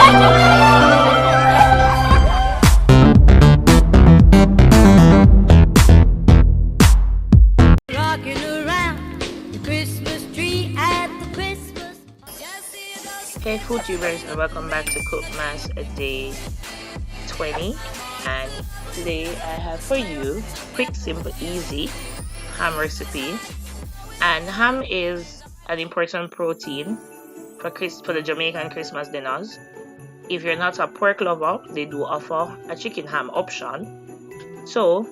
Rocking around the Christmas tree at the Christmas. Hey food tubers, and welcome back to Cookmas day 20. And today I have for you quick, simple, easy ham recipe. And ham is an important protein for the Jamaican Christmas dinners. If you're not a pork lover, they do offer a chicken ham option. So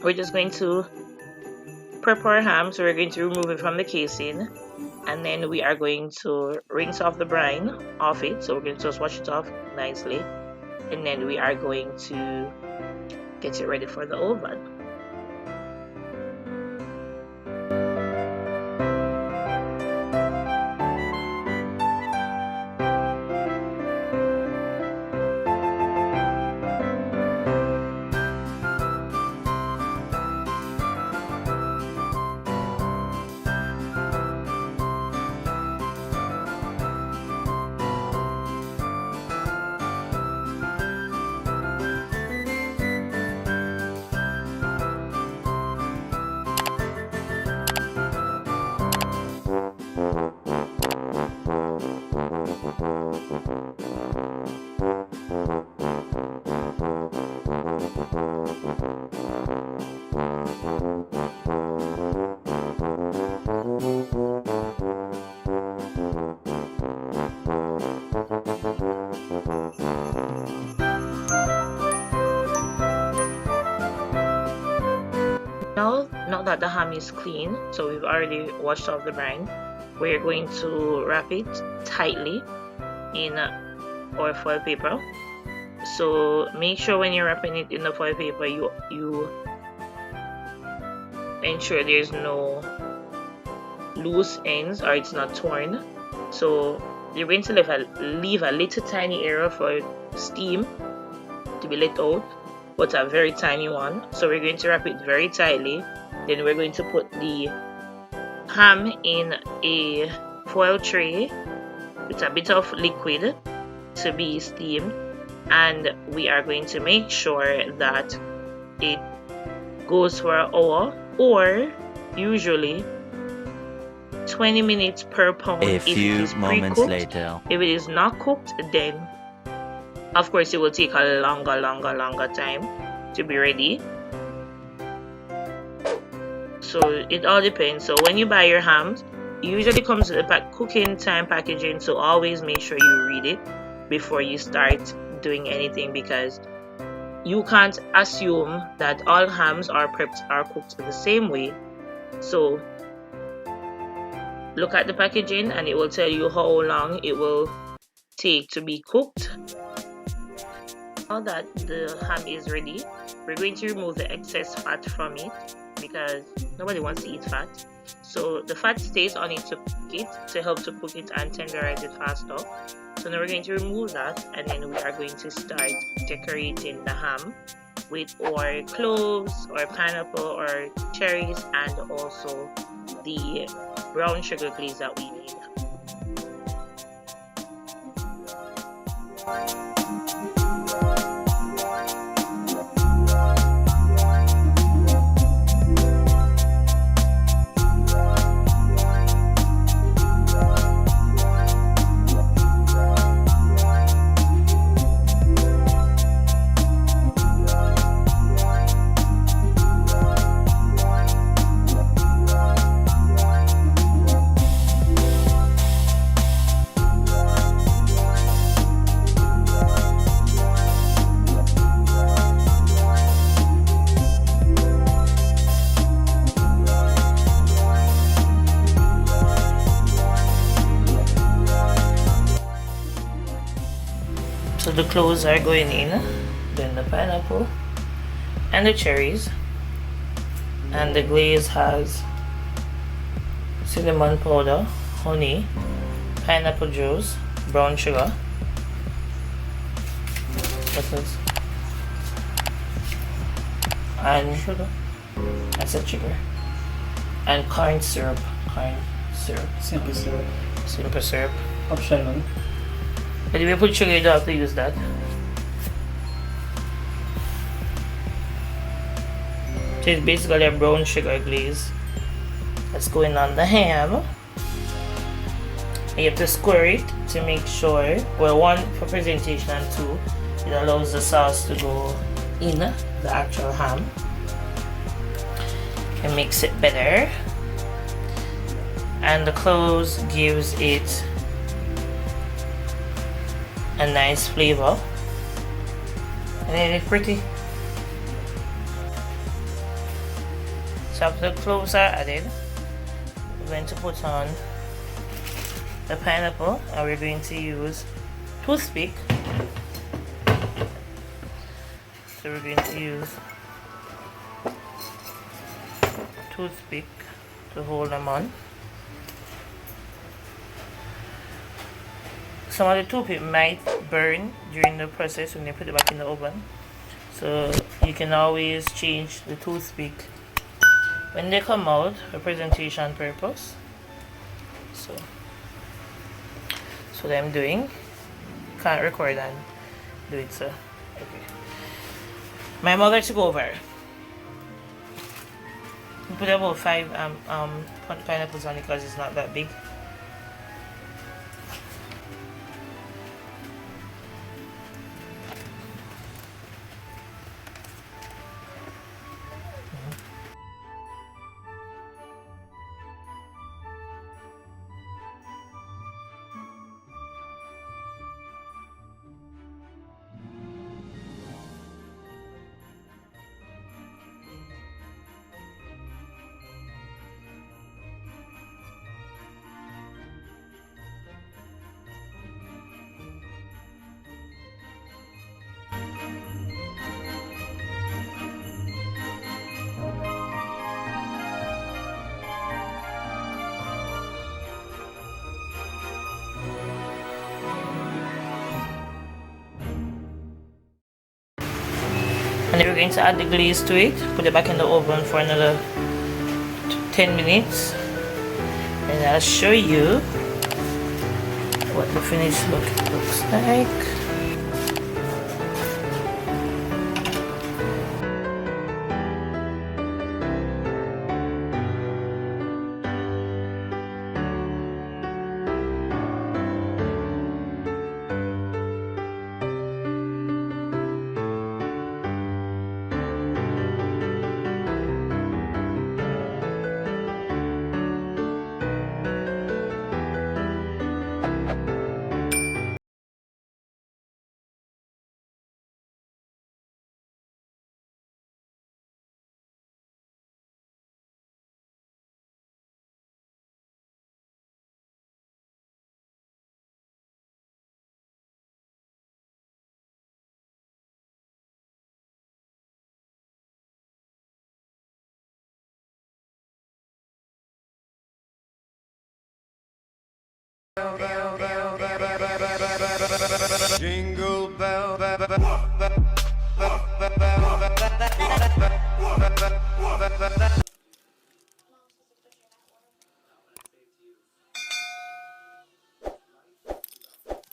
we're just going to prep our ham. So we're going to remove it from the casing, and then we are going to rinse off the brine off it. So we're going to just wash it off nicely, and then we are going to get it ready for the oven. Now that the ham is clean, so we've already washed off the brine, we're going to wrap it tightly in oil foil paper. So make sure when you're wrapping it in the foil paper, you ensure there's no loose ends or it's not torn. So you're going to leave a little tiny area for steam to be let out, but a very tiny one. So we're going to wrap it very tightly. Then we're going to put the ham in a foil tray with a bit of liquid to be steamed, and we are going to make sure that it goes for an hour, or usually 20 minutes per pound. A few moments later. If it is not cooked, then of course it will take a longer time to be ready. So it all depends. So when you buy your hams, it usually comes with the cooking time packaging, so always make sure you read it before you start doing anything, because you can't assume that all hams are cooked the same way. So look at the packaging and it will tell you how long it will take to be cooked. Now that the ham is ready, we're going to remove the excess fat from it, because nobody wants to eat fat. So the fat stays on it to cook it, to help to cook it and tenderize it faster. So now we're going to remove that, and then we are going to start decorating the ham with our cloves or pineapple or cherries, and also the brown sugar glaze that we need. So the cloves are going in, then the pineapple and the cherries, and the glaze has cinnamon powder, honey, pineapple juice, brown sugar, and sugar. I said sugar. And corn syrup. Simple syrup. Optional. But if you put sugar, you don't have to use that. So it's basically a brown sugar glaze that's going on the ham. You have to square it to make sure, well, one for presentation and two, it allows the sauce to go in the actual ham and makes it better. And the close gives it a nice flavor. And then it's pretty. So after the cloves are added, we're going to put on the pineapple, and we're going to use toothpick. So we're going to use toothpick to hold them on. Some of the toothpick might burn during the process when you put it back in the oven, so you can always change the toothpick when they come out for presentation purpose. So what I'm doing, can't record and do it, so okay. My mother took over. Put about 5 pineapples on it because it's not that big. And then we're going to add the glaze to it, put it back in the oven for another 10 minutes, and I'll show you what the finished look looks like. Jingle bell,